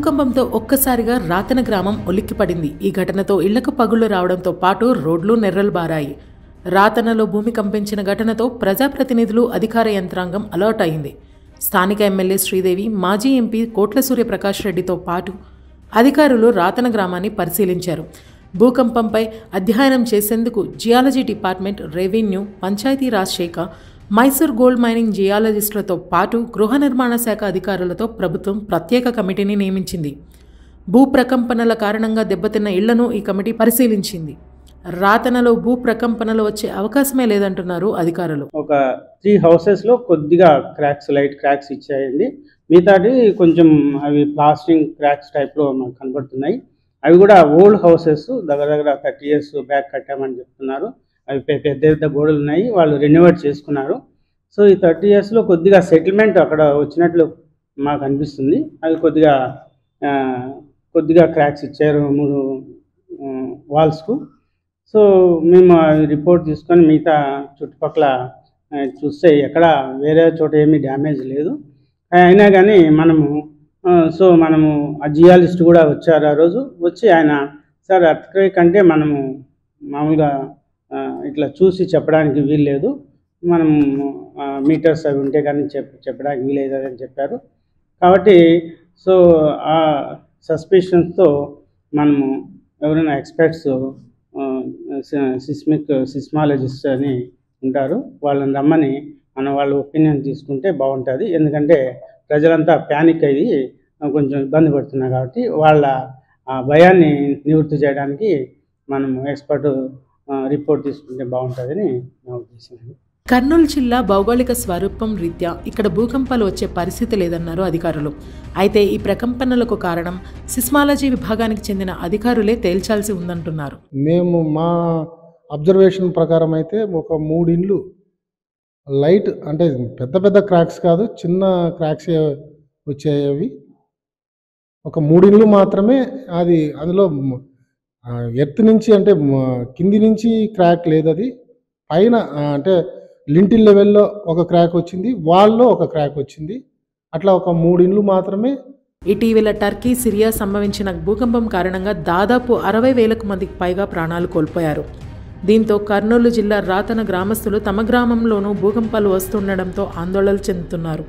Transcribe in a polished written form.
భూకంపంతో ఒక్కసారిగా రాతన గ్రామం ఉలిక్కిపడింది. ఈ ఘటనతో ఇళ్లకు పగుళ్లు రావడంతో పాటు రోడ్లు నెర్రలు బారాయి. రాతనలో భూమి కంపించిన ఘటనతో ప్రజాప్రతినిధులు, అధికార యంత్రాంగం అలర్ట్ అయింది. స్థానిక ఎమ్మెల్యే శ్రీదేవి, మాజీ ఎంపీ కోట్ల సూర్యప్రకాష్ రెడ్డితో పాటు అధికారులు రాతన గ్రామాన్ని పరిశీలించారు. భూకంపంపై అధ్యయనం చేసేందుకు జియాలజీ డిపార్ట్మెంట్, రెవెన్యూ, పంచాయతీరాజ్ శాఖ, మైసూర్ గోల్డ్ మైనింగ్ జియాలజిస్టులతో పాటు గృహ నిర్మాణ శాఖ అధికారులతో ప్రభుత్వం ప్రత్యేక కమిటీని నియమించింది. భూ ప్రకంపనల కారణంగా దెబ్బతిన్న ఇళ్లను ఈ కమిటీ పరిశీలించింది. రాతనలో భూ ప్రకంపనలు వచ్చే అవకాశమే లేదంటున్నారు అధికారులు. ఒక 3 houses లో కొద్దిగా లైట్ క్రాక్స్ ఇచ్చాయండి. మిగతాది కొంచెం అవి ప్లాస్టింగ్ క్రాక్స్ టైప్లో మనకు కనబడుతున్నాయి. అవి కూడా ఓల్డ్ హౌసెస్, దగ్గర 30 years బ్యాక్ కట్టామని చెప్తున్నారు. అవి పెద్ద గోడలు ఉన్నాయి, వాళ్ళు రెన్యువేట్ చేసుకున్నారు. సో ఈ 30 yearsలో కొద్దిగా సెటిల్మెంట్ అక్కడ వచ్చినట్లు మాకు అనిపిస్తుంది. అవి కొద్దిగా క్రాక్స్ ఇచ్చారు 3 వాల్స్కు. సో మేము రిపోర్ట్ తీసుకొని మిగతా చుట్టుపక్కల చూస్తే ఎక్కడ వేరే చోట ఏమీ డ్యామేజ్ లేదు. అయినా కానీ మనము ఆ జియాలజిస్ట్ కూడా వచ్చారు. ఆ రోజు వచ్చి ఆయన, సార్ ఎర్త్క్వేక్ అంటే మనము మామూలుగా ఇట్లా చూసి చెప్పడానికి వీల్లేదు, మనము మీటర్స్ అవి ఉంటే కానీ చెప్పడానికి వీలేదు అని చెప్పారు. కాబట్టి సో ఆ సస్పిషన్స్తో మనము ఎవరైనా ఎక్స్పర్ట్స్, సిస్మాలజిస్ట్ అని ఉంటారు, వాళ్ళని రమ్మని వాళ్ళ ఒపీనియన్ తీసుకుంటే బాగుంటుంది. ఎందుకంటే ప్రజలంతా ప్యానిక్ అయ్యి కొంచెం ఇబ్బంది పడుతున్నారు. కాబట్టి వాళ్ళ భయాన్ని నివృత్తి చేయడానికి మనం ఎక్స్పర్ట్ రిపోర్ట్ తీసుకుంటే బాగుంటుందని నా ఉద్దేశం. కర్నూలు జిల్లా భౌగోళిక స్వరూపం రీత్యా ఇక్కడ భూకంపాలు వచ్చే పరిస్థితి లేదన్నారు అధికారులు. అయితే ఈ ప్రకంపనలకు కారణం సిస్మాలజీ విభాగానికి చెందిన అధికారులే తేల్చాల్సి ఉందంటున్నారు. మేము మా అబ్జర్వేషన్ ప్రకారం అయితే ఒక 3 ఇండ్లు లైట్, అంటే పెద్ద క్రాక్స్ కాదు, చిన్న క్రాక్స్ వచ్చాయి. ఒక 3 ఇండ్లు మాత్రమే అందులో ఎర్త్ నుంచి, అంటే కింది నుంచి క్రాక్ లేదు. అది పైన అంటే లింటిల్ లెవెల్లో ఒక క్రాక్ వచ్చింది, వాల్లో ఒక క్రాక్ వచ్చింది. అట్లా ఒక 3 ఇండ్లు మాత్రమే. ఇటీవల టర్కీ, సిరియా సంభవించిన భూకంపం కారణంగా దాదాపు 60,000 మందికి పైగా ప్రాణాలు కోల్పోయారు. దీంతో కర్నూలు జిల్లా రాతన గ్రామస్తులు తమ గ్రామంలోనూ భూకంపాలు వస్తుండడంతో ఆందోళన చెందుతున్నారు.